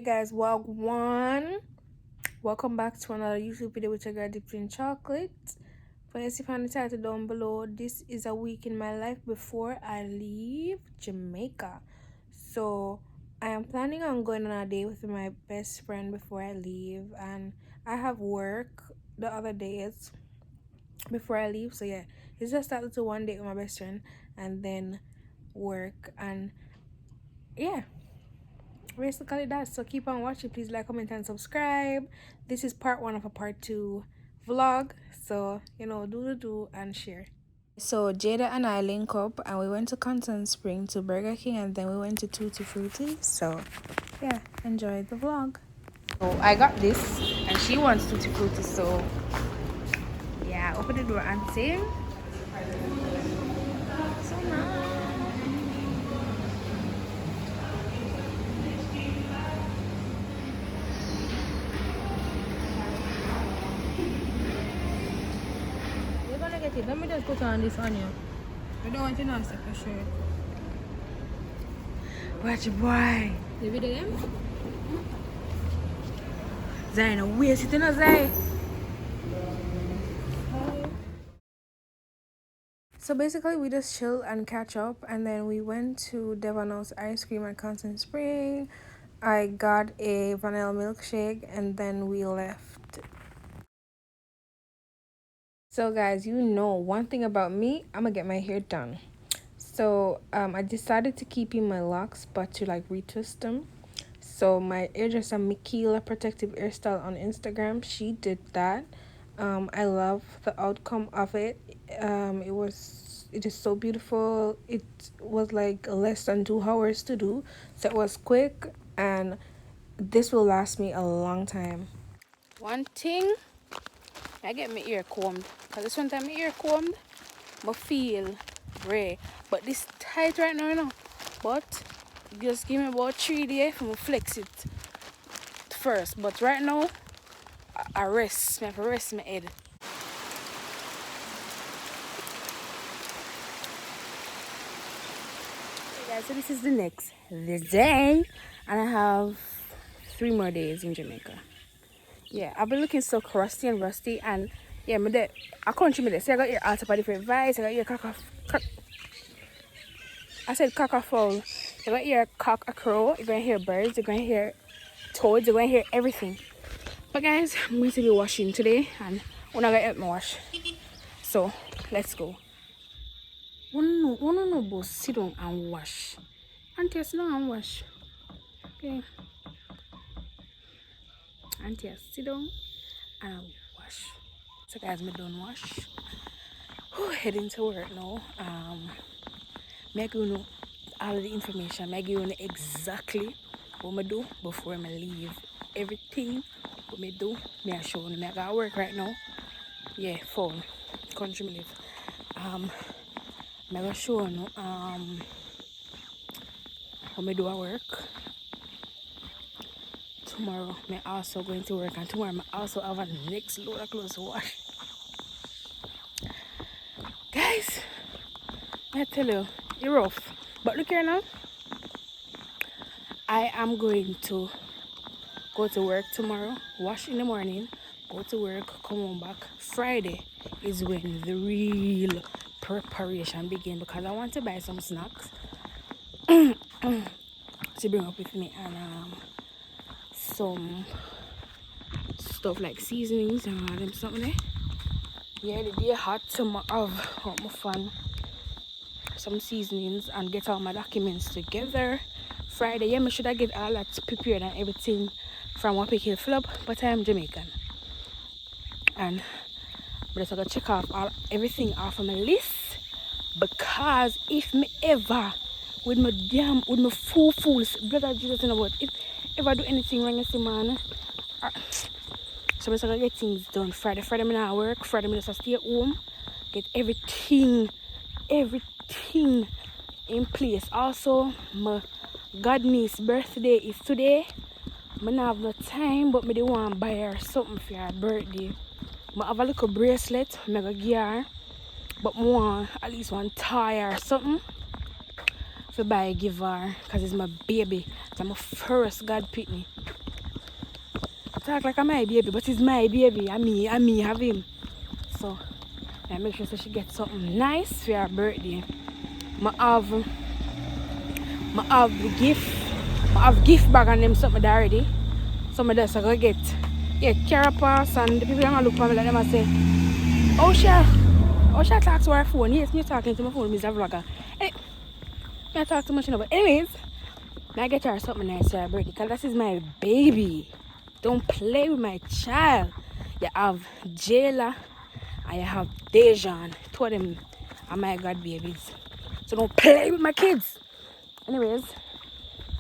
Guys, one. Welcome back to another YouTube video with your girl dipped in chocolate. For you see on the title down below, this is a week in my life before I leave Jamaica. So I am planning on going on a date with my best friend before I leave, and I have work the other days before I leave. So yeah, it's just that little one date with my best friend and then work, and yeah, basically that. So keep on watching. Please like, comment, and subscribe. This is part 1 of a part 2 vlog, so do and share. So Jada and I link up and we went to Content Spring to Burger King, and then we went to Tutti Frutti. So yeah, enjoy the vlog. So I got this and she wants Tutti Frutti, so yeah, open the door and see. So nice. Let me just put on this on you. I don't want you to know for sure. Watch your boy. The video them? Zay, no way, sitting on Zay. So basically we just chill and catch up, and then we went to Devano's ice cream at Content Spring. I got a vanilla milkshake and then we left. So guys, one thing about me, I'm gonna get my hair done. So I decided to keep in my locks but to like retwist them. So my hairdresser Makhalia protective hairstyle on Instagram, she did that. I love the outcome of it. It is so beautiful. It was like less than 2 hours to do, so it was quick, and this will last me a long time. One thing, I get my ear combed, because this one time my ear combed, I feel gray, but this tight right now, but just give me about 3 days for me flex it first. But right now I rest. I have to rest my head. Okay guys, so this is the next day, and I have 3 more days in Jamaica. Yeah, I've been looking so crusty and rusty, and yeah, I country me there. See, I got your all type of different vibes. I got your I said cackafowl. You're going to hear cock a crow, you're going to hear birds, you're going to hear toads, you're going to hear everything. But guys, I'm going to be washing today, and we're not going to help me wash. So, let's go. One no boss, sit down and wash. Auntie, sit down and wash. Okay. Auntie, sit down and wash. So guys, me done wash. Heading to work now. Make you know all of the information. Make you know exactly what I do before I leave. Everything what I do, I show you. I got work right now. Yeah, phone. Country me live. I'm gonna show you what I do at work. Tomorrow I'm also going to work, and tomorrow I also have a next load of clothes to wash. Guys, I tell you, it's rough. But look here now. I am going to go to work tomorrow, wash in the morning, go to work, come home back. Friday is when the real preparation begins, because I want to buy some snacks to bring up with me, and some stuff like seasonings and all them something there. Yeah, the day hot, so I have out my fan some seasonings and get all my documents together. Friday, yeah, I should have get all that prepared and everything from Wapik Hill Flop, but I am Jamaican. And I'm just gonna check off everything off of my list, because if me ever with my fools, brother Jesus, you know what, if I do anything wrong, you see, man. So I'm just gonna get things done. Friday I'm not work. Friday I'm just stay at home, get everything in place. Also, my god niece birthday is today. I don't have no time, but I do want to buy her something for her birthday. I have a little bracelet I'm gonna give her, but I want at least one tie or something to buy give her, because it's my baby. It's my first god pitney. talk like I'm my baby, but it's my baby. I me have him. So I make sure so she gets something nice for her birthday. I have the gift. I have gift bag and them something there already. Some of this I go get. Yeah, carapace and the people are gonna look for me like them and say, oh she talks to her phone. Yes, me talking to my phone, Mr. Vlogger. Hey, I talk too much, you know, but anyways, I get her something nice for her birthday because this is my baby. Don't play with my child. You have Jayla and you have Dejan. Two of them are my god babies. So don't play with my kids. Anyways,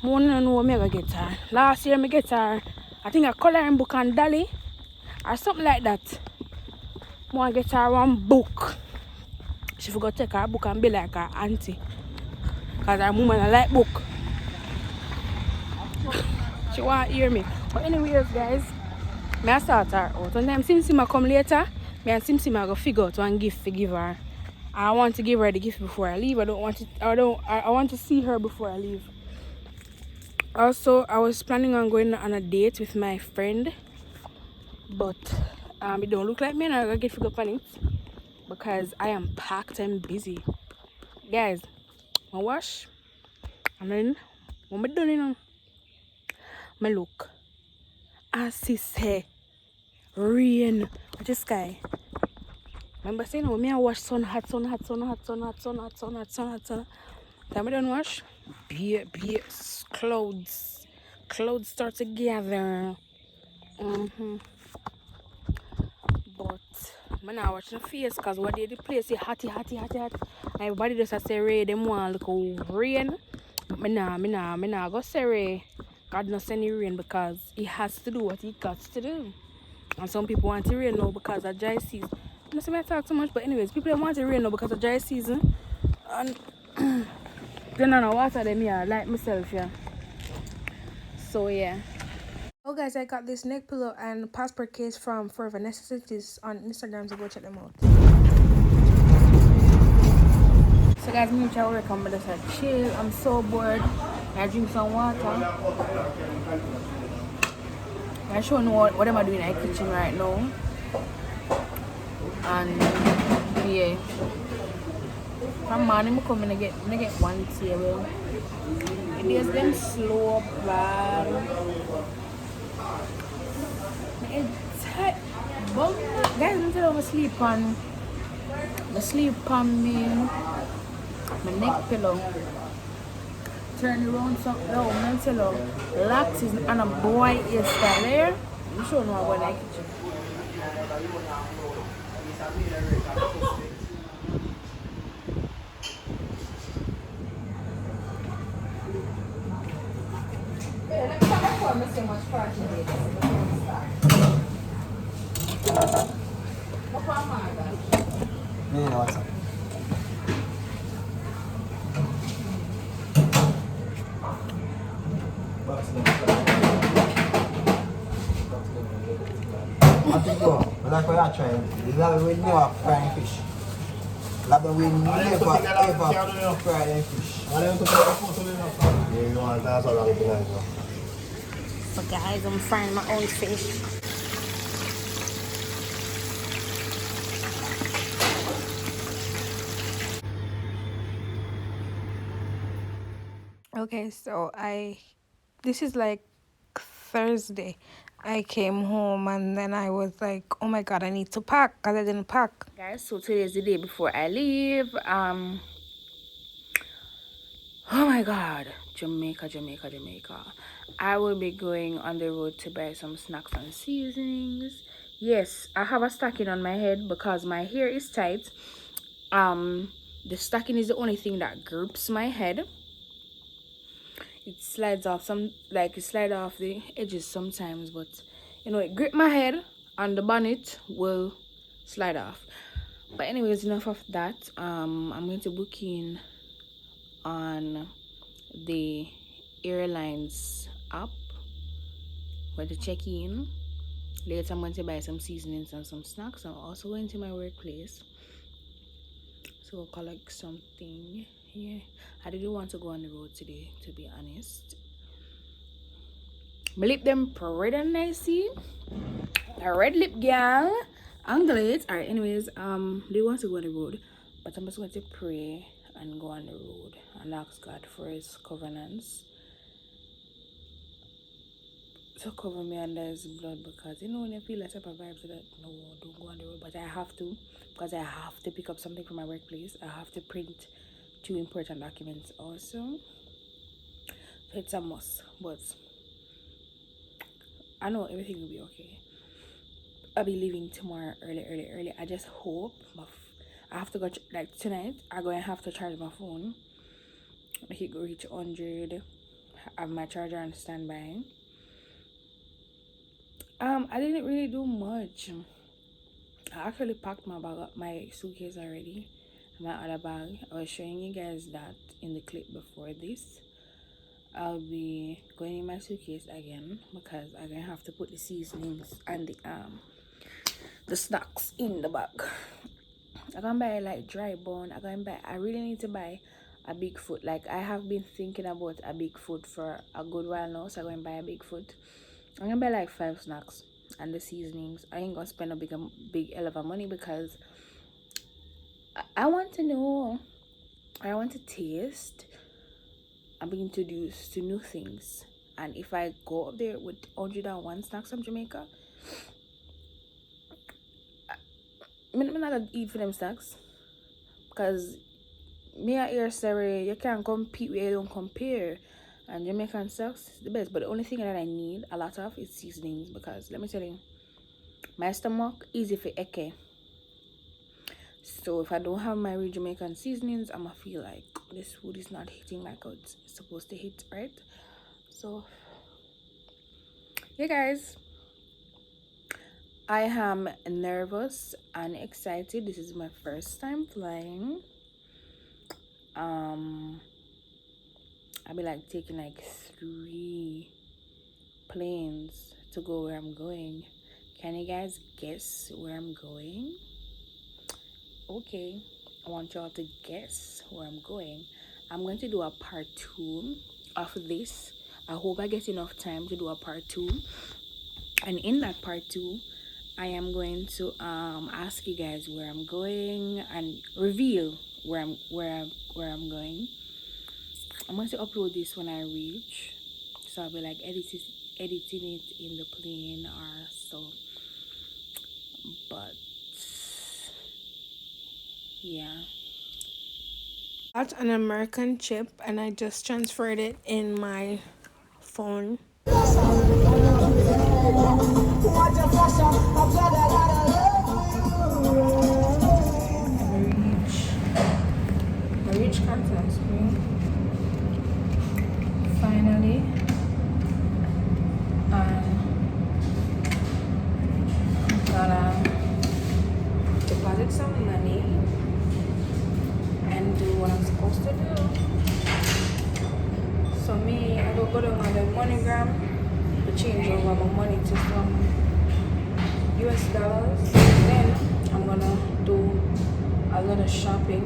I want to know what I get her. Last year I get her, I think a coloring book on Dolly or something like that. I want to get her one book. She forgot to take her book and be like her auntie. Because her woman I like book. She want to hear me. But anyways, guys, I start her out. When time Sim come later, me and Sim I go figure out one gift to give her. I want to give her the gift before I leave. I want to see her before I leave. Also, I was planning on going on a date with my friend, but it don't look like me and I gotta get figure up on it because I am packed and busy. Guys, I wash and then when I'm done, you know, I look. I see say rain. Watch the sky. Remember saying when I wash sun hot. Time I don't wash. Be clouds. Clouds start to gather. But I'm not watching the face because what they the place is hot. Everybody just say rain, them want look rain. But me nah go say rain. God not send you rain because he has to do what he got to do. And some people want to rain now because of dry season. I'm not saying I talk too much, but anyways, people want to rain now because of dry season. And then I know water them here, like myself, yeah. So yeah. Oh guys, I got this neck pillow and passport case from Forever Necessities on Instagram, so go check them out. So guys, me and Chow come with us chill. I'm so bored. I drink some water. I show you what am I doing in the kitchen right now. And yeah. From morning I come and I get one table. It is them slow bad. It's tight. But guys, I'm telling you, I sleep on my neck pillow. Turn around some no mental lax is and a boy is there. I'm sure no one like it. I think like what I try, you love when you are frying fish. Love when you never fry them fish. So guys, I'm frying my own fish. Okay, so this is like Thursday. I came home and then I was like, oh my god, I need to pack because I didn't pack. Guys, so today is the day before I leave. Oh my god, Jamaica. I will be going on the road to buy some snacks and seasonings. Yes, I have a stocking on my head because my hair is tight. The stocking is the only thing that grips my head. It slides off it slides off the edges sometimes, but you know it grip my head and the bonnet will slide off. But anyways, enough of that. I'm going to book in on the airlines app where to check in. Later I'm going to buy some seasonings and some snacks. I'm also going to my workplace to collect something. Yeah, I didn't want to go on the road today, to be honest. My lip them pretty nicey. A red lip girl. Anglais. Alright, anyways, do you want to go on the road? But I'm just going to pray and go on the road and ask God for his covenants to cover me under his blood, because you know when you feel that type of vibes that no, don't go on the road, but I have to, because I have to pick up something from my workplace. I have to print 2 important documents also. So it's a must, but I know everything will be okay. I'll be leaving tomorrow early. I just hope I have to go like tonight. I'm going to have to charge my phone. Make it go reach 100. Have my charger on standby. I didn't really do much. I actually packed my suitcase already. My other bag. I was showing you guys that in the clip before this. I'll be going in my suitcase again because I'm gonna have to put the seasonings and the snacks in the bag. I'm gonna buy like dry bone. I really need to buy a Bigfoot. Like I have been thinking about a Bigfoot for a good while now, so I'm gonna buy a Bigfoot. I'm gonna buy like 5 snacks and the seasonings. I ain't gonna spend a big hell of a money because I want to know. I want to taste. I'm being introduced to new things, and if I go up there with 101 snacks from Jamaica, I'm not gonna eat for them snacks because me and here sorry you can't compete where you don't compare, and Jamaican snacks is the best. But the only thing that I need a lot of is seasonings, because let me tell you, my stomach easy for eke. So if I don't have my real Jamaican seasonings, I'ma feel like this food is not hitting like it's supposed to hit, right? So yeah guys, I am nervous and excited. This is my first time flying. I'll be like taking like 3 planes to go where I'm going. Can you guys guess where I'm going? Okay, I want y'all to guess where I'm going. I'm going to do a part 2 of this. I hope I get enough time to do a part 2, and in that part 2 I am going to ask you guys where I'm going and reveal where I'm going. I'm going to upload this when I reach, so I'll be like editing it in the plane or so. But yeah, got an American chip and I just transferred it in my phone. Reach contact screen. Finally, gonna deposit some money and do what I'm supposed to do. So me, I go down on the MoneyGram to change over my money to some US dollars. Then I'm gonna do a lot of shopping.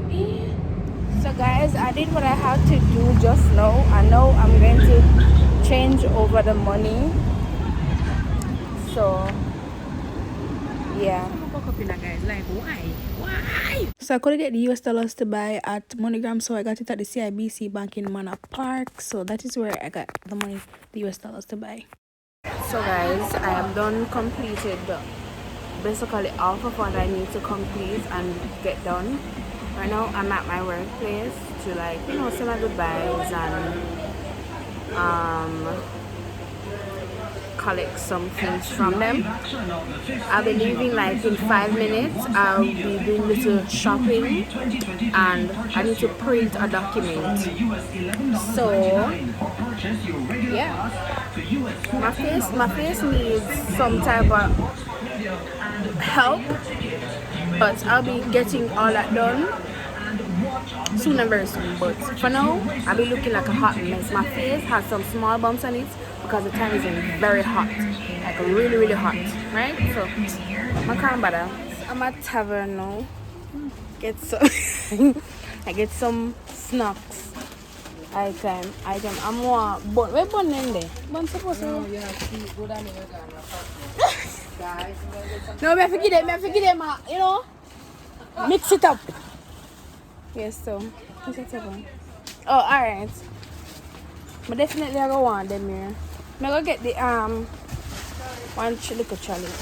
So guys, I did what I had to do just now. I know I'm going to change over the money. So yeah. Guys, like why? So I couldn't get the US dollars to buy at MoneyGram, so I got it at the CIBC bank in Manor Park. So that is where I got the money, the US dollars to buy. So guys, I have done completed basically half of what I need to complete and get done. Right now I'm at my workplace to like, you know, say my goodbyes and collect some things from them. I'll be leaving like in 5 minutes. I'll be doing little shopping and I need to print a document. So yeah, my face needs some type of help, but I'll be getting all that done soon and very soon. But for now, I'll be looking like a hot mess. My face has some small bumps on it because the time is very hot, like really hot, right? So I can't bother. I'm at tavern now. Get some I get some snacks Item. I'm more bun. Where bun in there? Bun supposed to. No, you have to go down there and guys, No, me forget it. You know, mix it up. Yes, so. What's that one? Oh, alright. But definitely I go want them here. I go get the one little challenge.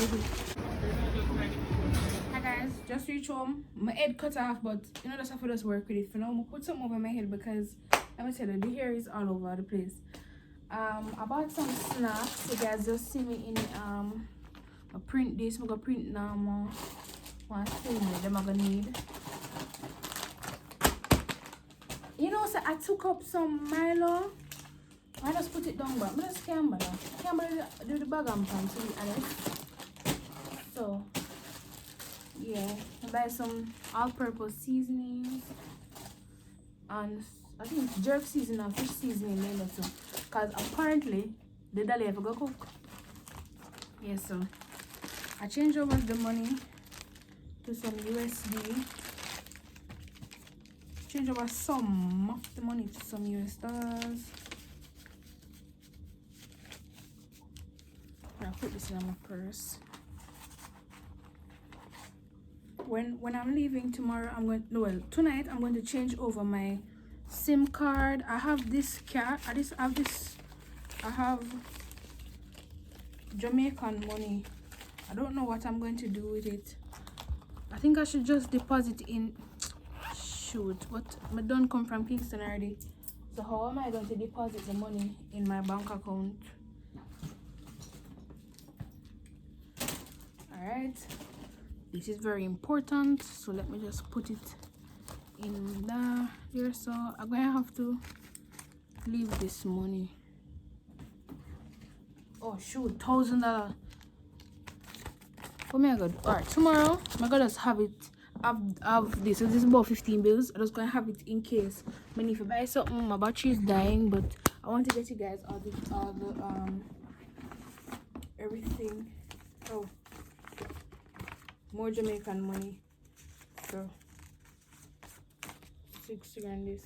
Hi guys, just reach home. My head cut off, but you know that's how I just work with it. For now, I'm gonna put something over my head because let me tell you, the hair is all over the place. I bought some snacks. You guys just see me in I print this. I'm gonna print now more. One thing them I'm gonna need. You know, so I took up some Milo. I just put it down, but I'm just Campbell. Campbell do the bag and pan to be honest. So, yeah, I buy some all-purpose seasonings and I think it's jerk seasoning and fish seasoning mainly too. Cause apparently the dolly ever go cook. Yeah, so I changed over the money to some USD. Change over some of the money to some US dollars. I'll put this in my purse. When I'm leaving tomorrow, tonight I'm going to change over my SIM card. I have this card. I have Jamaican money. I don't know what I'm going to do with it. I think I should just deposit in. Shoot, but I don't come from Kingston already. So how am I going to deposit the money in my bank account? Alright. This is very important. So let me just put it in there. So I'm gonna have to leave this money. Oh shoot, $1,000. Oh my god. Alright, tomorrow I'm gonna just have it. Have this. So this is about 15 bills. I'm just gonna have it in case. I mean, if I buy something, my battery is dying, but I want to get you guys all the everything. Oh, more Jamaican money. So 6 grand this.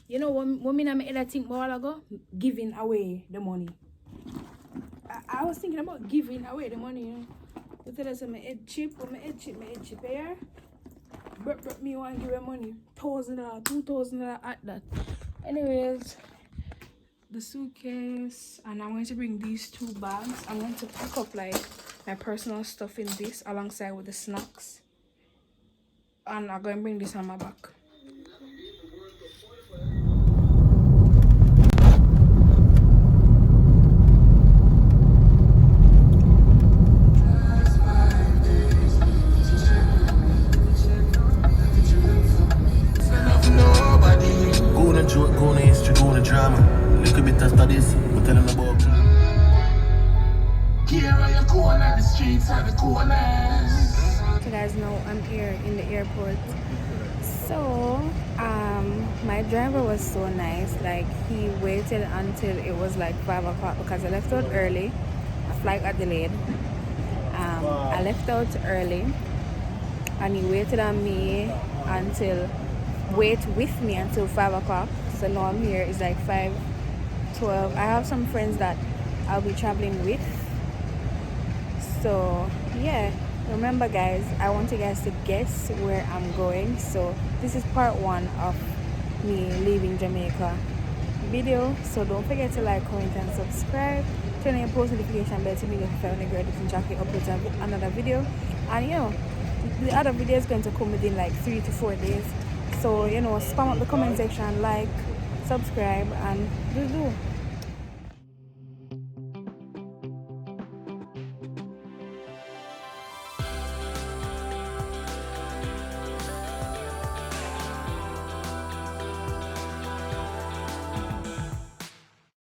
You know what I made that think a while ago? Giving away the money. I was thinking about giving away the money, you know. But tell us my head cheap here. But me want to give you money. $1,000, $2,000 at that. Anyways, the suitcase, and I'm going to bring these 2 bags. I'm going to pack up like my personal stuff in this alongside with the snacks. And I'm going to bring this on my back. So guys, now I'm here in the airport. So my driver was so nice. Like he waited until it was like 5 o'clock because I left out early. My flight got delayed. I left out early and he waited on me with me until 5 o'clock. So now I'm here. It's like 5:12. I have some friends that I'll be traveling with. So yeah, remember guys, I want you guys to guess where I'm going. So this is part 1 of me leaving Jamaica video. So don't forget to like, comment and subscribe. Turn on your post notification bell to be notified when the girl different jacket uploads another video. And you know, the other video is going to come within like 3 to 4 days. So you know, spam up the comment section, like, subscribe, and do